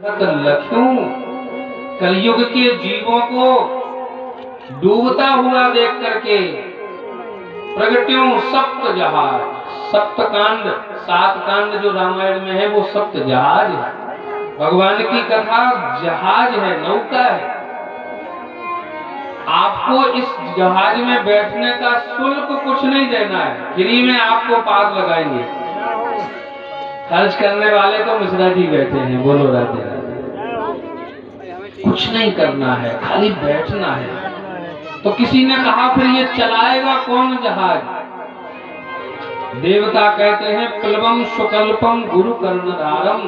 लक्ष्यों कलयुग के जीवों को डूबता हुआ देख करके प्रगट्यों सप्त जहाज, सप्त कांड, 7 कांड जो रामायण में है वो सप्त जहाज है। भगवान की कथा जहाज है, नौका है। आपको इस जहाज में बैठने का शुल्क कुछ नहीं देना है, फ्री में आपको पार लगाएंगे। खर्च करने वाले तो मिश्रा जी बैठे हैं, बोलो राधे राधे। कुछ नहीं करना है, खाली बैठना है। तो किसी ने कहा फिर ये चलाएगा कौन जहाज? देवता कहते हैं प्लवम सुकल्पम गुरु कर्णधारम।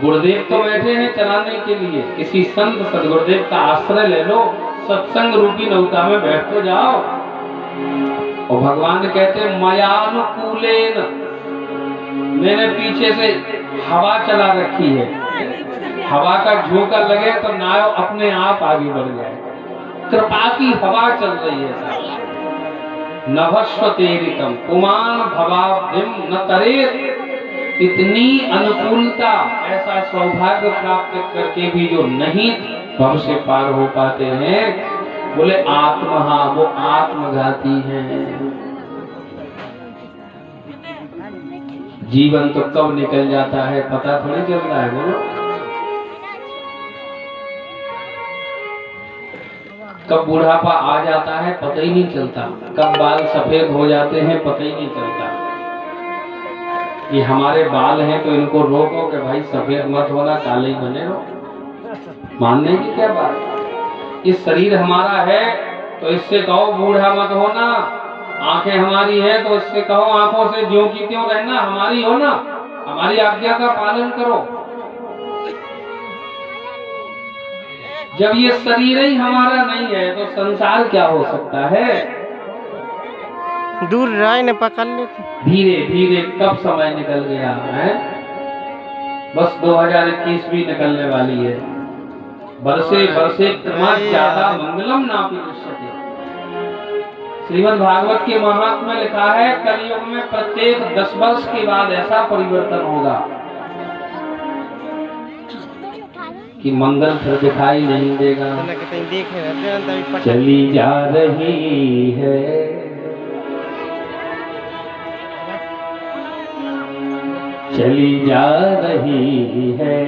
गुरुदेव तो बैठे हैं चलाने के लिए, किसी संत सदगुरुदेव का आश्रय ले लो, सत्संग रूपी नौका में बैठ तो जाओ। और भगवान कहते हैं मयानुकूलेन, मैंने पीछे से हवा चला रखी है, हवा का झोंका लगे तो नाव अपने आप आगे बढ़ जाए। कृपा की हवा चल रही है। नभस्वतेरितम पुमान भवाब्धिम न तरेत। इतनी अनुकूलता, ऐसा सौभाग्य प्राप्त करके भी जो नहीं भव से पार हो पाते हैं, बोले आत्मा, वो आत्मघाती हैं। जीवन तो कब निकल जाता है पता थोड़ी चलता है। बोलो कब बुढ़ापा आ जाता है पता ही नहीं चलता, कब बाल सफेद हो जाते हैं पता ही नहीं चलता। ये हमारे बाल हैं तो इनको रोको कि भाई सफेद मत होना, काले ही बने रहो। मानने की क्या बात? इस शरीर हमारा है तो इससे कहो बूढ़ा मत होना। आंखें हमारी है तो इससे कहो आंखों से ज्यों की त्यों रहना, हमारी हो ना, हमारी आज्ञा का पालन करो। जब ये शरीर ही हमारा नहीं है तो संसार क्या हो सकता है? दूर राय ने पकड़ लेते। धीरे धीरे कब समय निकल गया है। बस 2021 भी निकलने वाली है। बरसे बरसे क्रमात् ज्यादा मंगलम नापि दृश्यते। श्रीमद् भागवत के महात्म्य में लिखा है कलयुग में प्रत्येक 10 वर्ष के बाद ऐसा परिवर्तन होगा कि मंगल फिर दिखाई नहीं देगा। चली जा रही है, चली जा रही है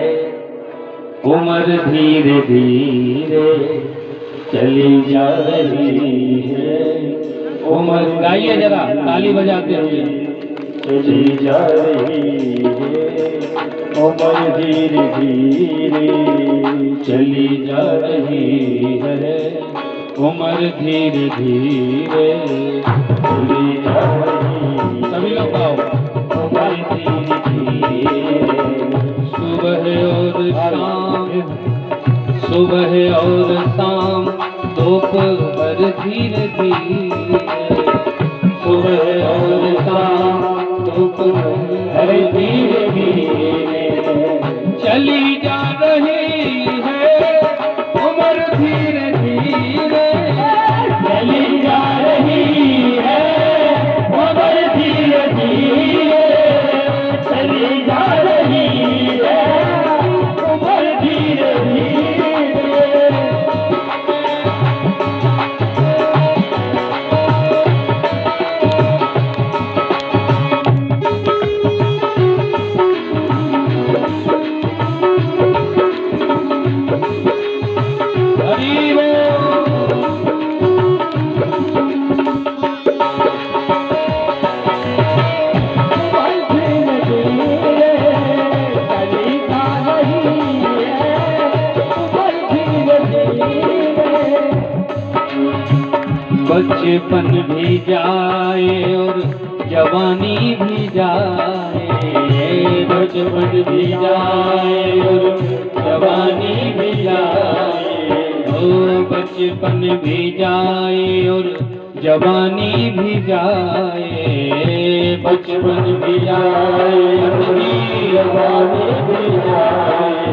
उम्र धीरे धीरे, चली जा रही है उम्र। गाइए जरा ताली बजाते हुए। चली जा रही है उम्र धीरे धीरे, चली जा रही है उम्र धीरे धीरे, चली जा रही। सभी लोग आओ। उम्र धीरे धीरे, सुबह और शाम, सुबह और शाम, दोपहर धीरे धीरे, सुबह और शाम, दोपहर धीरे धीरे, चली जा रही है उम्र धीरे धीरे, चली जा रही है उम्र धीरे धीरे, चली जा रही है उम्र धीरे धीरे। बचपन भी जाए और जवानी भी जाए, बचपन भी जाए और जवानी भी जाए, ओ बचपन भी जाए और जवानी भी जाए, बचपन भी जाए और जवानी भी जाए,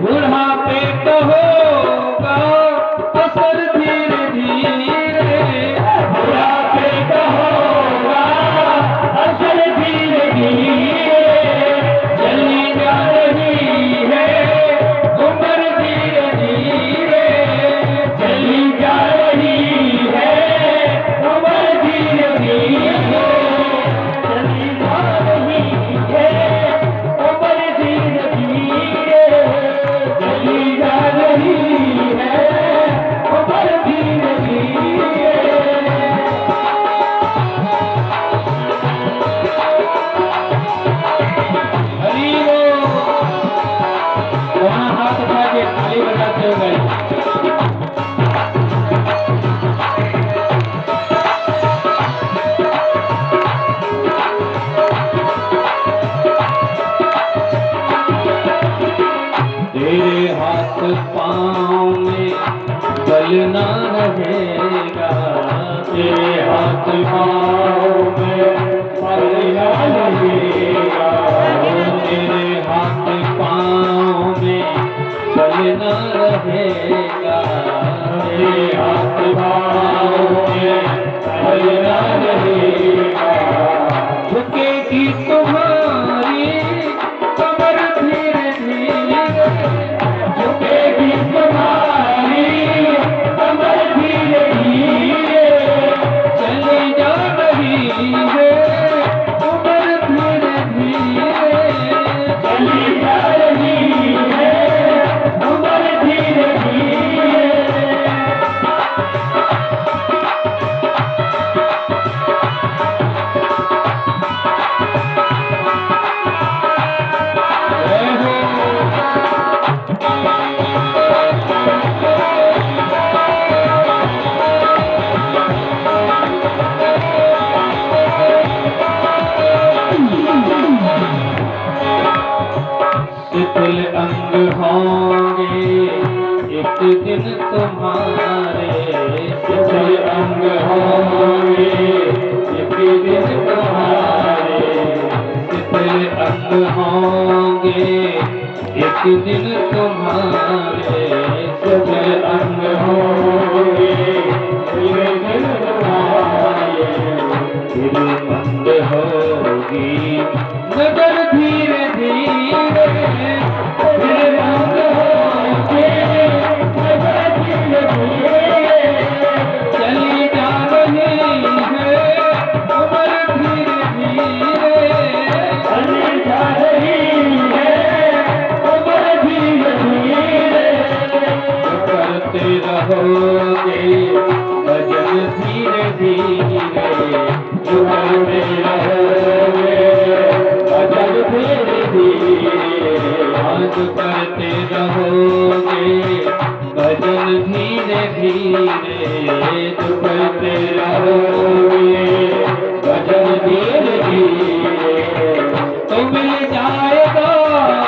बुढ़ापे तो होगा असर धीरे धीरे, बुढ़ापे तो होगा असर धीरे धीरे, चली जा रही है हाथ उठा के ताली बजाते हुए तेरे हाथ पाँव में बल न रहेगा, तेरे हाथ पाँव में बल न रहेगा, तेरे हाथ पाँव में बल न रहेगा, तेरे हाथ पाँव में बल न रहेगा। झुकेगी तुम्हारी कमर धीरे धीरे, झुकेगी तुम्हारी कमर धीरे धीरे, चली जा रही है उम्र धीरे धीरे, चली जा रही है उम्र धीरे धीरे। शिथिल अंग होंगे एक दिन तुम्हारे, शिथिल अंग होंगे एक दिन तुम्हारे, शिथिल अंग होंगे एक दिन तुम्हारे, शिथिल अंग होंगे एक दिन तुम्हारे। फिर मंद होगी नजर धीरे धीरे, फिर मंद होगी नजर धीरे धीरे, चली जा रही है उम्र धीरे धीरे, चली जा रही है उम्र धीरे धीरे। करते रहोगे भजन धीरे धीरे, जो करते रहोगे भजन धीरे धीरे, आज करते रहोगे भजन धीरे धीरे, जो करते रहोगे भजन धीरे धीरे। तो मिल जाएगा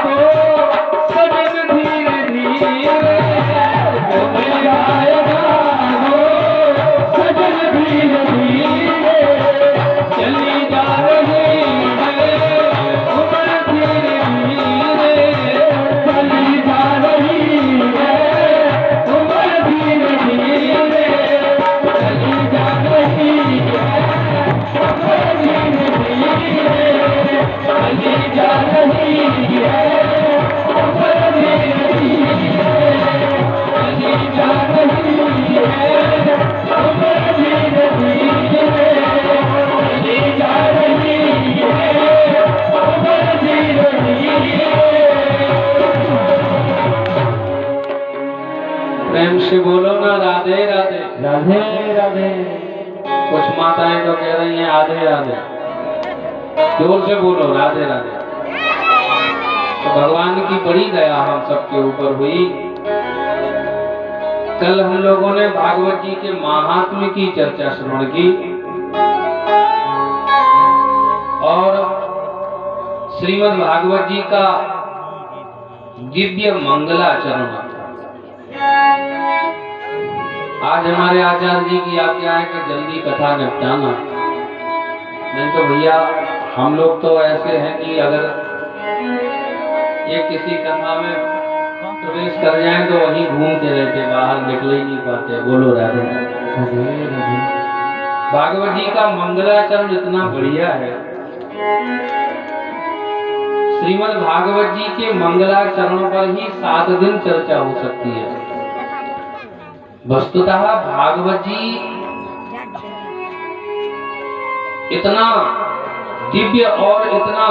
वो सजन धीरे धीरे, तो मिल जाएगा वो सजन धीरे धीरे, चली जा रही है उम्र धीरे धीरे, चली जा रही है उम्र धीरे धीरे, चली जा रही है उम्र धीरे धीरे, चली जा रही है उम्र धीरे धीरे, चली जा रही है उम्र धीरे धीरे, चली जा रही है उम्र धीरे धीरे। प्रेम से बोलो ना राधे राधे, राधे राधे। कुछ माताएं तो कह रही हैं आधे आधे, जोर से बोलो राधे राधे। तो भगवान की बड़ी दया हम सबके ऊपर हुई। कल हम लोगों ने भागवत जी के महात्म्य की चर्चा श्रवण की और श्रीमद् भागवत जी का दिव्य मंगलाचरण। आज हमारे आचार्य जी की आज्ञा है कि जल्दी कथा निपटाना, नहीं तो भैया हम लोग तो ऐसे हैं कि अगर ये किसी कथा में प्रवेश कर जाएं तो वहीं घूमते रहते, बाहर निकल ही नहीं पाते। बोलो राधे राधे। भागवत जी का मंगलाचरण इतना बढ़िया है। श्रीमद् भागवत जी के मंगलाचरण पर ही 7 दिन चर्चा हो सकती है। वस्तुतः भागवत जी इतना दिव्य और इतना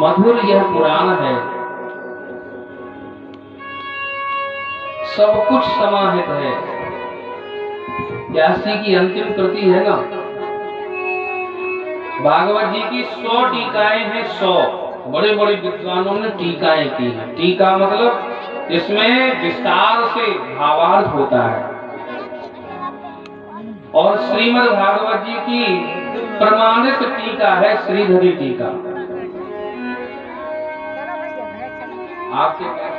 मधुर यह पुराण है, सब कुछ समाहित है। व्यासी की अंतिम कृति है ना, भागवत जी की 100 टीकाएं हैं। 100 बड़े बड़े विद्वानों ने टीकाएं की हैं। टीका मतलब इसमें विस्तार से भावार्थ होता है। और श्रीमद् भागवत जी की प्रमाणित टीका है श्रीधरी टीका। आपके पास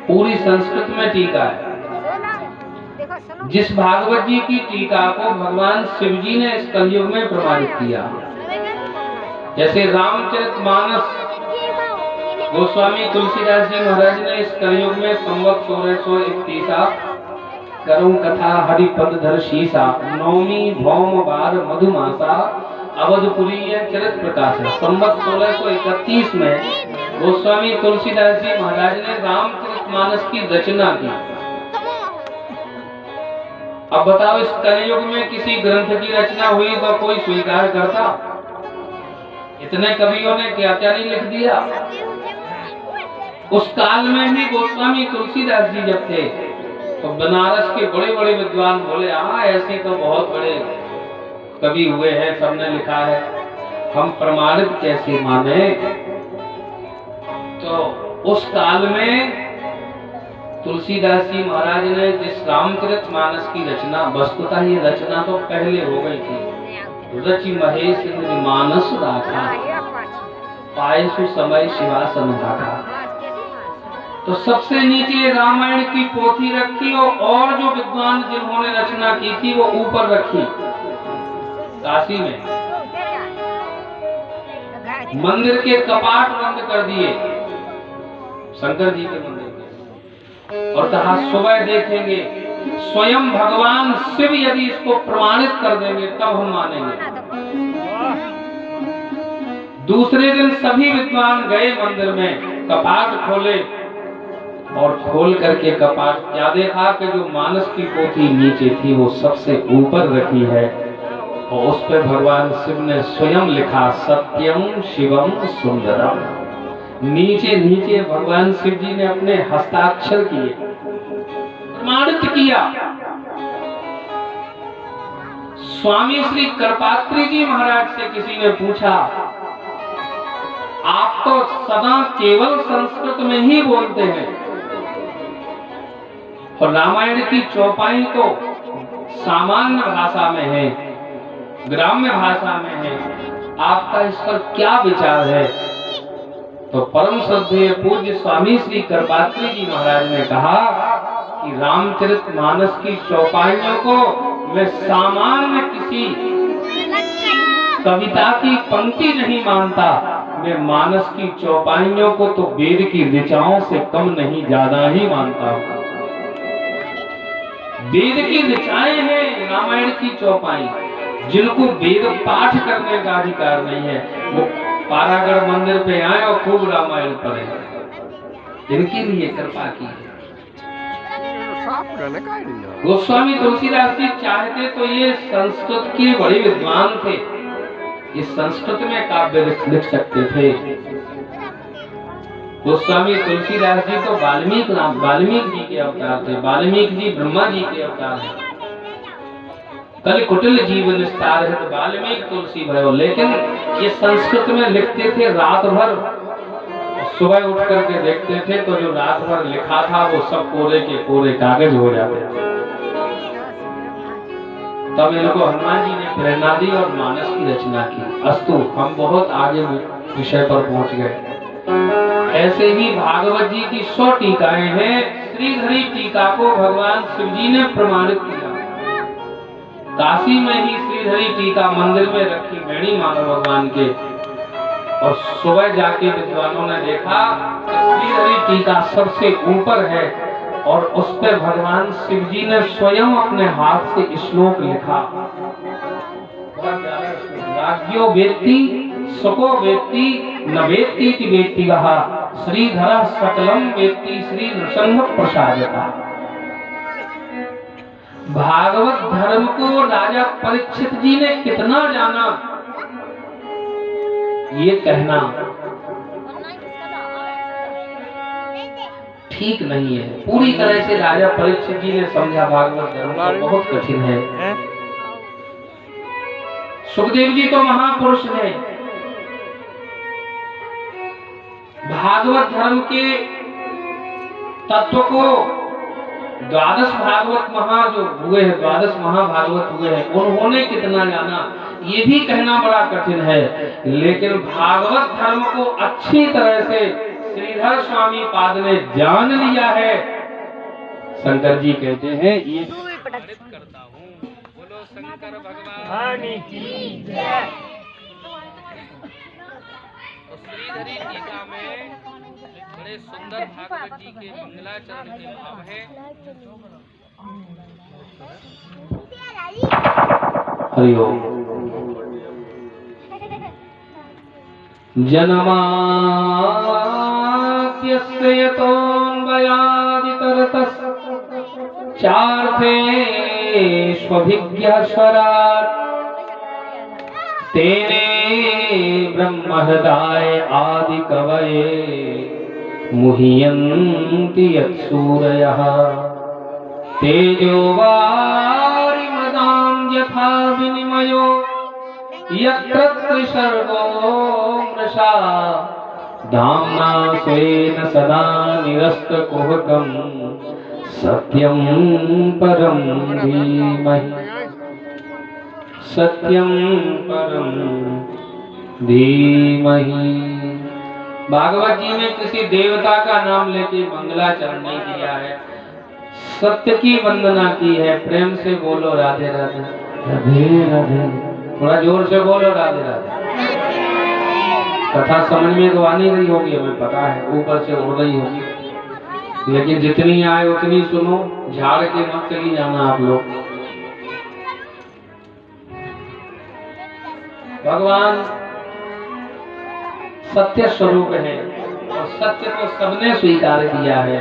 पूरी संस्कृत में टीका है। जिस भागवत जी की टीका को भगवान शिव जी ने इस कलयुग में प्रमाणित किया, जैसे रामचरितमानस गोस्वामी तुलसीदास जी महाराज ने इस कलयुग में संवत 1631 करुण कथा हरिपद धर शीसा, नौमी भौम बार मधुमासा, अवधपुरी चरित प्रकाश है। संवत 1631 में गोस्वामी तुलसीदास जी महाराज ने रामचरितमानस की रचना की। अब बताओ, इस कलयुग में किसी ग्रंथ की रचना हुई तो कोई स्वीकार करता? इतने कवियों ने क्या क्या नहीं लिख दिया। उस काल में ही गोस्वामी तुलसीदास जी जब थे तो बनारस के बड़े बड़े विद्वान बोले, हाँ ऐसे तो बहुत बड़े कवि हुए हैं, सबने लिखा है, हम प्रमाणित कैसे माने। तो उस काल में तुलसीदास जी महाराज ने जिस रामचरितमानस की रचना, वस्तुतः ये रचना तो पहले हो गई थी। रचि महेश इंद्र मानस राखा, पायसु समय शिवासन राखा। तो सबसे नीचे रामायण की पोथी रखी और जो विद्वान जिन्होंने रचना की थी वो ऊपर रखी काशी में। मंदिर के कपाट बंद कर दिए शंकर जी के मंदिर के, और कहा सुबह देखेंगे स्वयं भगवान शिव यदि इसको प्रमाणित कर देंगे तब हम मानेंगे। दूसरे दिन सभी विद्वान गए मंदिर में, कपाट खोले और खोल करके कपाट क्या देखा कि जो मानस की पोथी नीचे थी वो सबसे ऊपर रखी है, और उस पर भगवान शिव ने स्वयं लिखा सत्यम शिवम सुंदरम। नीचे नीचे भगवान शिव जी ने अपने हस्ताक्षर किए, प्रमाणित किया। स्वामी श्री करपात्री जी महाराज से किसी ने पूछा, आप तो सदा केवल संस्कृत में ही बोलते हैं और रामायण की चौपाई तो सामान्य भाषा में है, ग्राम्य भाषा में है, आपका इस पर क्या विचार है? तो परम श्रद्धेय पूज्य स्वामी श्री करपात्री जी महाराज ने कहा कि रामचरितमानस की चौपाइयों को मैं सामान्य किसी कविता की पंक्ति नहीं मानता, मैं मानस की चौपाइयों को तो वेद की ऋचाओं से कम नहीं ज्यादा ही मानता हूँ। वेद की ऋचाएं हैं रामायण की चौपाई, जिनको वेद पाठ करने का अधिकार नहीं है वो पारागढ़ मंदिर पे आए और खूब रामायण पढ़े, इनके लिए कृपा की है। गोस्वामी तुलसीदास जी चाहते तो ये संस्कृत के बड़े विद्वान थे, ये संस्कृत में काव्य लिख सकते थे। गोस्वामी तुलसीदास जी तो वाल्मीकि जी के अवतार थे, वाल्मीकि जी ब्रह्मा जी के अवतार हैं। कल कुटिल जीवन विस्तार है तो वाल्मीकि तुलसी भयो, लेकिन ये संस्कृत में लिखते थे रात भर, सुबह उठ करके देखते थे तो जो रात भर लिखा था वो सब कोरे के कोरे कागज हो जाते थे। तब इनको हनुमान जी ने प्रेरणा दी और मानस की रचना की। अस्तु, हम बहुत आगे विषय पर पहुंच गए। ऐसे ही भागवत जी की 100 टीकाएं हैं। श्रीधरी टीका को भगवान शिव जी ने प्रमाणित किया। काशी में ही श्रीधरी टीका मंदिर में रखी वेणी मानो भगवान के, और सुबह जाके विद्वानों ने देखा कि श्रीधरी टीका सबसे ऊपर है और उस पर भगवान शिव जी ने स्वयं अपने हाथ से श्लोक लिखा। राज्यो वेत्ति सको वेत्ति न वेत्ति इति वेत्ति वहा, श्रीधर सकलम वेत्ति श्री नृसिंह प्रसादता। भागवत धर्म को राजा परीक्षित जी ने कितना जाना, ये कहना ठीक नहीं है। पूरी तरह से राजा परीक्षित जी ने समझा भागवत धर्म को बहुत कठिन है। सुखदेव जी तो महापुरुष हैं, भागवत धर्म के तत्व को द्वादश भागवत जो हुए हैं, द्वादश महाभागवत हुए हैं, उन्होंने कितना जाना ये भी कहना बड़ा कठिन है। लेकिन भागवत धर्म को अच्छी तरह से श्रीधर स्वामी पाद ने जान लिया है। शंकर जी कहते हैं ये करता हूँ, बोलो शंकर भगवान की जय। तो श्रीधरी टीका में बड़े सुंदर भागवत जी के मंगलाचरण के भाव है। हरि ओम। जन्माद्यस्य यतोऽन्वयादितरतः चार्थेष्वभिज्ञः स्वराट् तेने ब्रह्महृदाय आदिकवये मुह्यन्ति यत्सूरयः तेजो वारिमृदां यथा विनिमयो यत्र त्रिसर्गो मृषा धाम्ना स्वेन सदा निरस्तकुहकं सत्यं परं धीमहि, सत्यं परं धीमहि। भागवत जी में किसी देवता का नाम लेके मंगलाचरण नहीं किया है, सत्य की वंदना की है। प्रेम से बोलो राधे राधे, राधे राधे। थोड़ा जोर से बोलो राधे राधे। कथा समझ में तो आ नहीं रही होगी, हमें पता है, ऊपर से उड़ रही होगी, लेकिन जितनी आए उतनी सुनो, झाड़ के मत चली जाना आप लोग। भगवान सत्य स्वरूप है और सत्य को सबने स्वीकार किया है,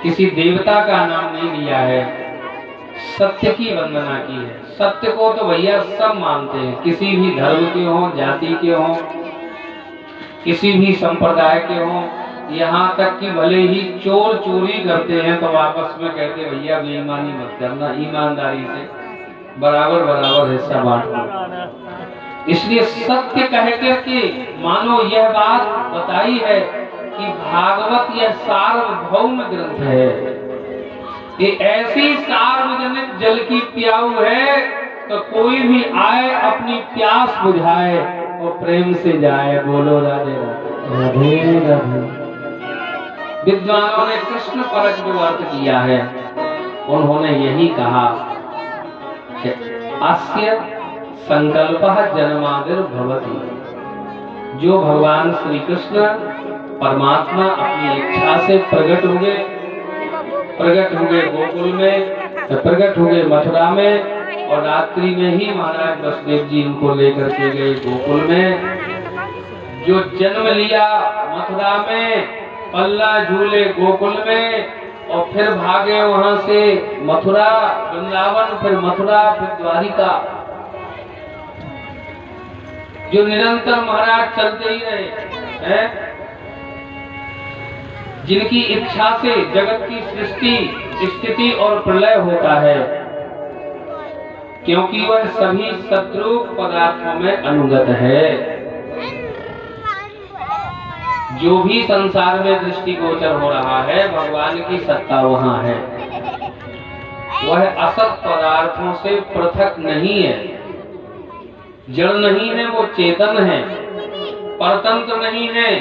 किसी देवता का नाम नहीं लिया है, सत्य की वंदना की है। सत्य को तो भैया सब मानते हैं, किसी भी धर्म के हों, जाति के हों, किसी भी संप्रदाय के हों, यहाँ तक कि भले ही चोर चोरी करते हैं तो आपस में कहते भैया बेईमानी मत करना, ईमानदारी से बराबर बराबर हिस्सा बांटना। इसलिए सत्य कह करके मानो यह बात बताई है कि भागवत यह सार्वभौम ग्रंथ है, ये ऐसी सार्वजनिक जल की प्याऊ है तो कोई भी आए अपनी प्यास बुझाए और प्रेम से जाए। बोलो राधे राधे, राधे राधे। विद्वानों ने कृष्ण परक जो अर्थ किया है, उन्होंने यही कहा कि अस्य संकल्पः जन्मादिर्भवति। जो भगवान श्री कृष्ण परमात्मा अपनी इच्छा से प्रकट हुए गोकुल में, प्रकट हुए मथुरा में, और रात्रि में ही महाराज वसुदेव जी इनको लेकर के गए गोकुल में। जो जन्म लिया मथुरा में, पल्ला झूले गोकुल में, और फिर भागे वहां से मथुरा, वृंदावन, फिर मथुरा, फिर द्वारिका। जो निरंतर महाराज चलते ही रहे हैं, जिनकी इच्छा से जगत की सृष्टि, स्थिति और प्रलय होता है, क्योंकि वह सभी सद्रूप पदार्थों में अनुगत है। जो भी संसार में दृष्टिगोचर हो रहा है, भगवान की सत्ता वहां है। वह असत पदार्थों से पृथक नहीं है, जड़ नहीं है, वो चेतन है, परतंत्र नहीं है,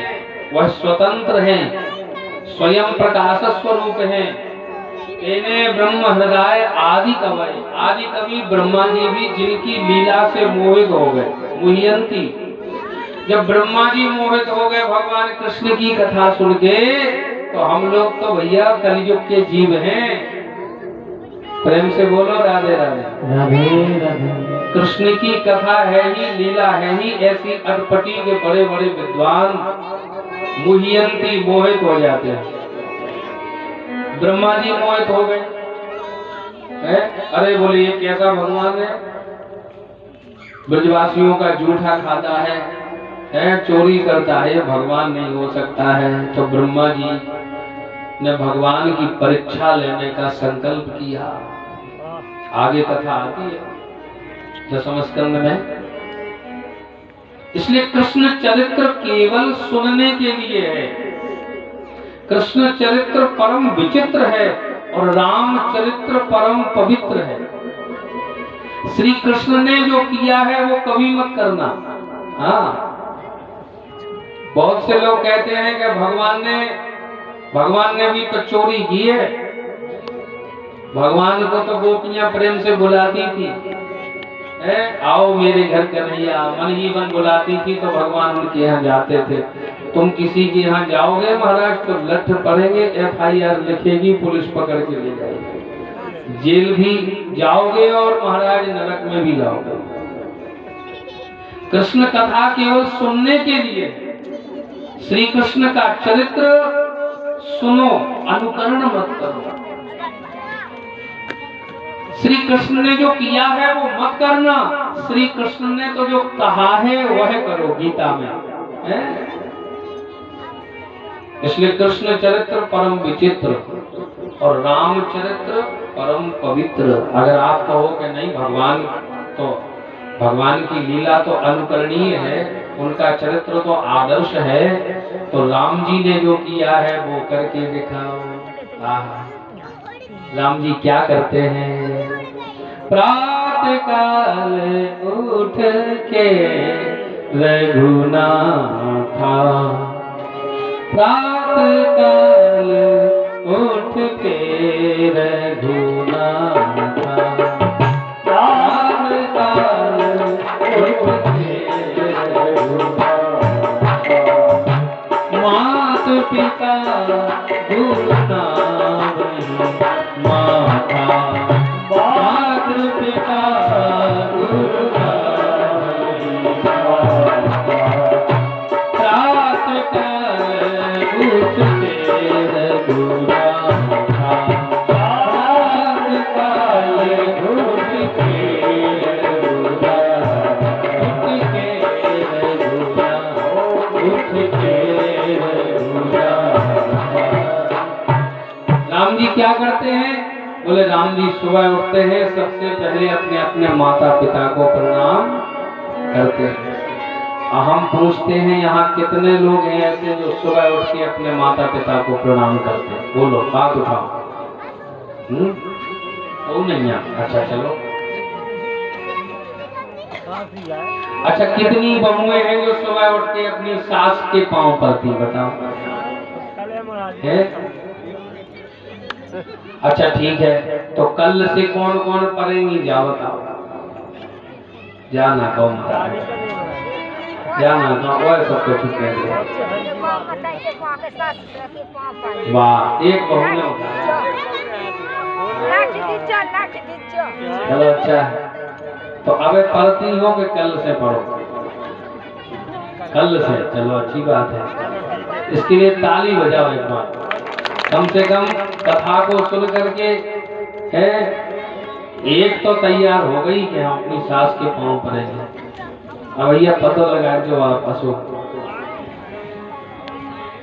वह स्वतंत्र है, स्वयं प्रकाश स्वरूप है। तेने ब्रह्म हृदय आदि कवि, आदि कवि ब्रह्मा जी भी जिनकी लीला से मोहित हो गए, मुह्यंती। जब ब्रह्मा जी मोहित हो गए भगवान कृष्ण की कथा सुन के, तो हम लोग तो भैया कलयुग के जीव हैं। प्रेम से बोलो राधे राधे, राधे राधे। कृष्ण की कथा है ही, लीला है ही, ऐसी अटपटी के बड़े बड़े विद्वान मुह्यंती मोहित हो जाते हैं। ब्रह्मा जी मोहित हो गए, अरे बोले ये कैसा भगवान है, ब्रजवासियों का जूठा खाता है, चोरी करता है, भगवान नहीं हो सकता है। तो ब्रह्मा जी ने भगवान की परीक्षा लेने का संकल्प किया। आगे कथा आती है 10वें स्कंद में। इसलिए कृष्ण चरित्र केवल सुनने के लिए है, कृष्ण चरित्र परम विचित्र है और राम चरित्र परम पवित्र है। श्री कृष्ण ने जो किया है वो कभी मत करना। हाँ, बहुत से लोग कहते हैं कि भगवान ने भी तो चोरी की है। भगवान को तो गोपियां प्रेम से बुलाती थी, आओ मेरे घर कन्हैया, मन ही मन बुलाती थी तो भगवान उनके यहाँ जाते थे। तुम किसी के यहाँ जाओगे महाराज तो लठ पड़ेंगे, FIR लिखेगी, पुलिस पकड़ के ले जाएगी, जेल भी जाओगे और महाराज नरक में भी जाओगे। कृष्ण कथा केवल सुनने के लिए, श्री कृष्ण का चरित्र सुनो, अनुकरण मत करो। श्री कृष्ण ने जो किया है वो मत करना, श्री कृष्ण ने तो जो कहा है वह करो गीता में है? इसलिए कृष्ण चरित्र परम विचित्र और राम चरित्र परम पवित्र। अगर आप कहो कि नहीं भगवान की लीला तो अनुकरणीय है, उनका चरित्र तो आदर्श है, तो राम जी ने जो किया है वो करके दिखाओ। राम जी क्या करते हैं? प्रातः काल उठ के रघुनाथा, प्रातः काल उठ के रघुनाथा, प्रातः काल उठ के रघुनाथा, मात पिता गुरु माता, मात पिता गुरु प्रातः काल उठ के रघुनाथा, प्रातः काल उठ के राम जी क्या करते हैं? बोले राम जी सुबह उठते हैं, सबसे पहले अपने अपने माता पिता को प्रणाम करते हैं। हम पूछते हैं यहाँ कितने लोग हैं ऐसे जो सुबह उठ के अपने माता पिता को प्रणाम करते हैं? बोलो, हाथ उठाओ। वो नहीं है? अच्छा चलो। अच्छा, कितनी बहुएं हैं जो सुबह उठ के अपनी सास के पांव पड़ती? बताओ है? अच्छा ठीक है, तो कल से कौन कौन पढ़ेंगी? जाओ बताओ, जाना कौन जाना तो वह सब तो ठीक है। वाह, एक बहू ने उठाया। चलो अच्छा है, तो अब पढ़ती हो कि कल से पढ़ो? कल से, चलो अच्छी बात है। इसके लिए ताली बजाओ एक बार, कम से कम कथा को सुन करके है एक तो तैयार हो गई कि हम अपनी सास के पांव पड़ेंगे। अब भैया पता लगा जो आप अशोक।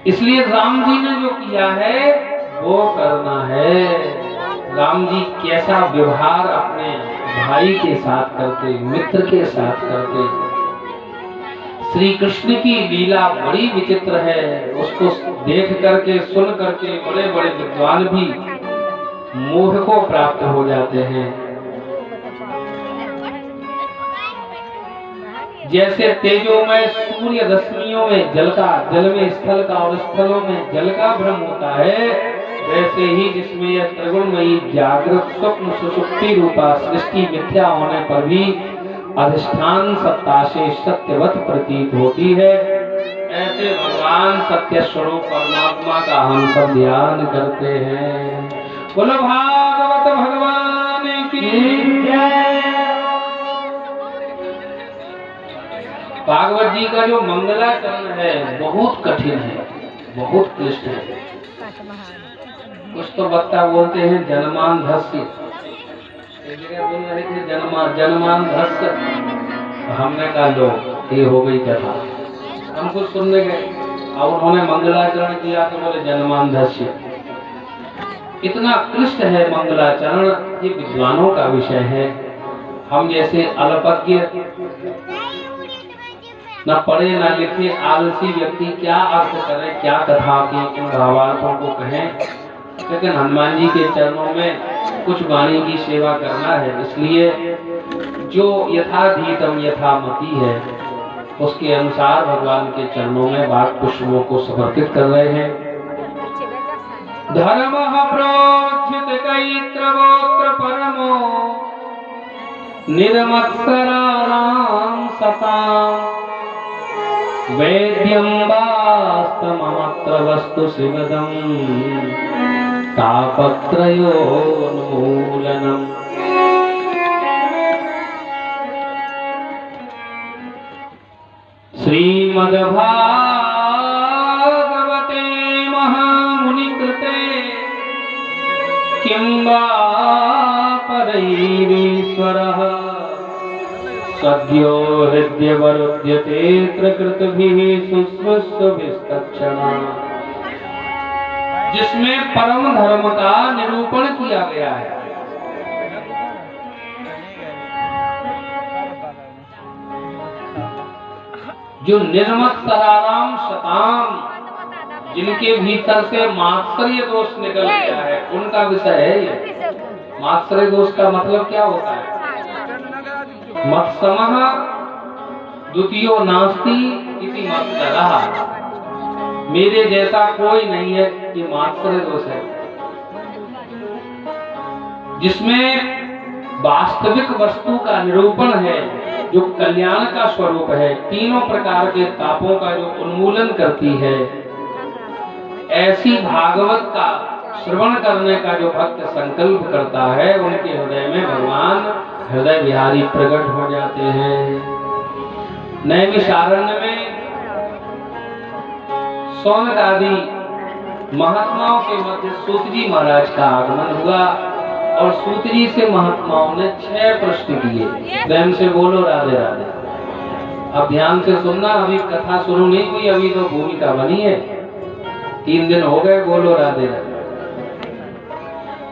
इसलिए राम जी ने जो किया है वो करना है। राम जी कैसा व्यवहार अपने भाई के साथ करते, मित्र के साथ करते। श्री कृष्ण की लीला बड़ी विचित्र है, उसको देख करके सुन करके बड़े बड़े विद्वान भी मोह को प्राप्त हो जाते हैं। जैसे तेजोमय सूर्य रश्मियों में जल में स्थल का और स्थलों में जल का भ्रम होता है, वैसे ही जिसमें यह त्रिगुणमयी जागृत स्वप्न सुषुप्ति रूपा सृष्टि मिथ्या होने पर भी अधिष्ठान सत्ता से सत्यवत प्रतीत होती है, ऐसे भगवान सत्य स्वरूप परमात्मा का हम सब ध्यान करते हैं। बोलो भागवत भगवान की जय। भागवत जी का जो मंगलाचरण है बहुत कठिन है, बहुत क्लिष्ट है। कुछ तो वक्ता बोलते हैं जन्मान धस्य, बोल रहे थे जन्मान धस्य। हमने कहा लो ये हो गई कथा, हम कुछ सुनने गए और उन्होंने मंगलाचरण किया तो बोले जन्मान धस्य। इतना क्लिष्ट है मंगलाचरण, ये विद्वानों का विषय है। हम जैसे अल्पज्ञ न पढ़े न लिखे आलसी व्यक्ति क्या अर्थ करे, क्या कथा के इन भावार्थों को कहें। लेकिन हनुमान जी के चरणों में कुछ वाणी की सेवा करना है, इसलिए जो यथाधीतम यथामति है उसके अनुसार भगवान के चरणों में बात पुष्पों को समर्पित कर रहे हैं। धर्म प्रोक्षित कैत्रवोत्र परमो निर्मत्सराणां सताम् वैद्यं वास्तमत्र वस्तु शिवदं तापत्रयोन्मूलनम्। श्रीमद्भागवते महामुनिकृते किं वा परैरीश्वरः सद्यो हृद्यवरुध्यते कृतभिः सुस्वस्वभिस्तक्षणा, जिसमें परम धर्म का निरूपण किया गया है। जो निर्मत्सराणां सताम, जिनके भीतर से मात्सर्य दोष निकल गया है, उनका विषय है ये। मात्सर्य दोष का मतलब क्या होता है? मत्समः द्वितीयो नास्ति इति मत्सरः, मेरे जैसा कोई नहीं है, ये मात्सर्य दोष है। जिसमें वास्तविक वस्तु का निरूपण है, जो कल्याण का स्वरूप है, तीनों प्रकार के तापों का जो उन्मूलन करती है, ऐसी भागवत का श्रवण करने का जो भक्त संकल्प करता है, उनके हृदय में भगवान हृदय बिहारी प्रकट हो जाते हैं। नैमिषारण्य में सौनक आदि महात्माओं के मध्य सूत जी महाराज का आगमन हुआ और सूत जी से महात्माओं ने 6 प्रश्न किए। प्रेम से बोलो राधे राधे। अब ध्यान से सुनना, अभी कथा शुरू नहीं हुई, अभी तो भूमिका बनी है, 3 दिन हो गए। बोलो राधे राधे।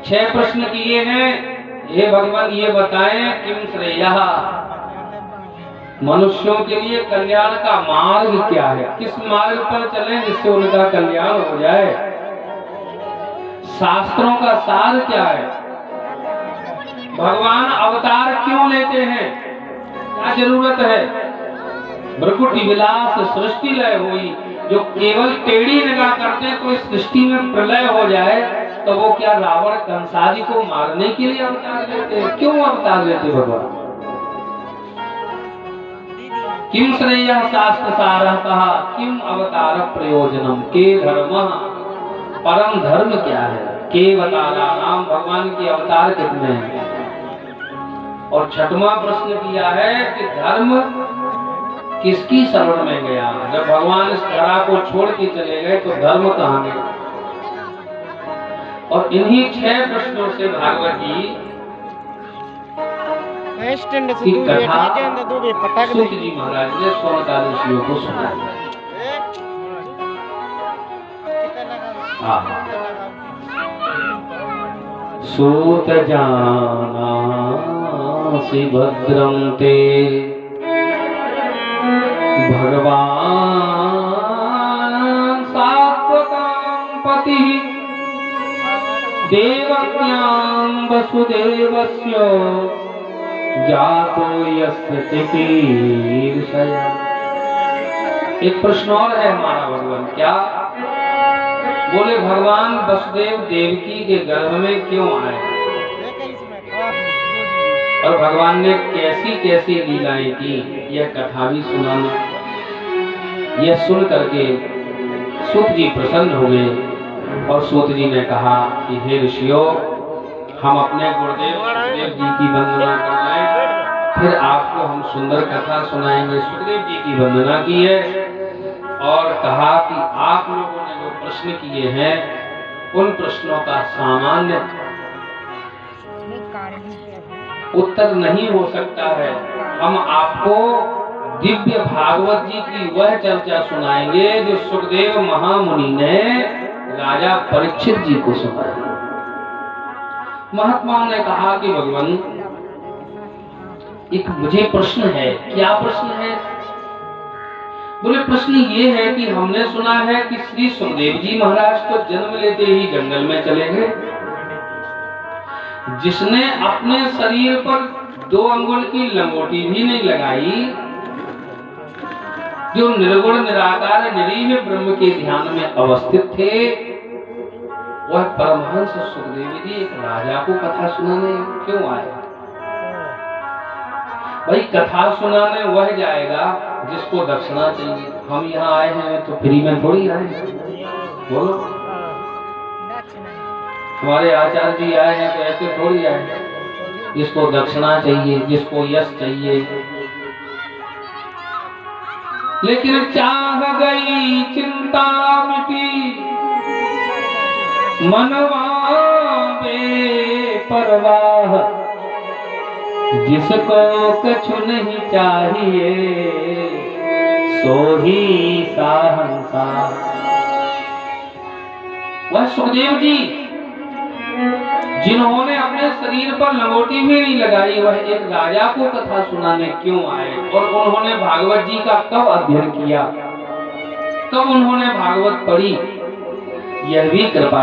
6 प्रश्न किए हैं। हे भगवान, ये बताएं किम श्रेयः, मनुष्यों के लिए कल्याण का मार्ग क्या है, किस मार्ग पर चलें जिससे उनका कल्याण हो जाए। शास्त्रों का सार क्या है, भगवान अवतार क्यों लेते हैं, क्या जरूरत है। भ्रकुटी विलास सृष्टि लय हुई, जो केवल टेढ़ी निगाह करते हैं तो इस सृष्टि में प्रलय हो जाए, तो वो क्या रावण कंसारी को मारने के लिए अवतार लेते हैं? क्यों अवतार लेते भगवान? किम श्रेयः शास्त्र सारः कहा, किम अवतार प्रयोजनम, के धर्म, परम धर्म क्या है, के अवताराणाम, भगवान के अवतार कितने हैं। और 6वां प्रश्न किया है कि धर्म किसकी शरण में गया। जब भगवान इस धरा को छोड़ के चले गए तो धर्म कहाँ गया। और इन्हीं 6 प्रश्नों से भागवत जी की कथा सूत जी महाराज ने सौनकादि को सुनाई। सूत जानासि भद्रं ते भगवान सात्वतां पतिः देवज्ञां वसुदेवस्य जातो यस्य चिकीर्षया। एक प्रश्न और है हमारा भगवान, क्या बोले भगवान वसुदेव देवकी के गर्भ में क्यों आए और भगवान ने कैसी कैसी लीलाएं की, यह कथा भी सुनाना। यह सुन करके सूत जी प्रसन्न हो गए और सूत जी ने कहा कि हे ऋषियों, हम अपने गुरुदेव सुखदेव जी की वंदना कर लें, फिर आपको हम सुंदर कथा सुनाएंगे। सुखदेव जी की वंदना की है और कहा कि आप लोगों ने जो प्रश्न किए हैं उन प्रश्नों का सामान्य उत्तर नहीं हो सकता है। हम आपको दिव्य भागवत जी की वह चर्चा सुनाएंगे जो सुखदेव महामुनि ने राजा परीक्षित जी को सुनाई। महात्माओं ने कहा कि भगवान, एक मुझे प्रश्न है। क्या प्रश्न है? बोले प्रश्न ये है कि हमने सुना है कि श्री सुखदेव जी महाराज तो जन्म लेते ही जंगल में चले गए। जिसने अपने शरीर पर 2 अंगुल की लंगोटी भी नहीं लगाई, जो निर्गुण निराकार निरीह ब्रह्म के ध्यान में अवस्थित थे, वह परमहंस सुखदेव जी एक राजा को कथा सुनाने क्यों आए? भाई कथा सुनाने वह जाएगा जिसको दक्षिणा चाहिए। हम यहाँ आए हैं तो फ्री में थोड़ी आए हैं, बोलो। हमारे आचार्य जी आए हैं तो ऐसे थोड़ी आए हैं, जिसको दक्षिणा चाहिए, जिसको यश चाहिए। लेकिन चाह गई चिंता मिटी मनवा बेपरवाह, जिसको कछु नहीं चाहिए सो ही सहंसार। वह सुखदेव जी जिन्होंने अपने शरीर पर लंगोटी भी नहीं लगाई, वह एक राजा को कथा सुनाने क्यों आए? और उन्होंने भागवत जी का कब अध्ययन किया, कब उन्होंने भागवत पढ़ी? यह भी कृपा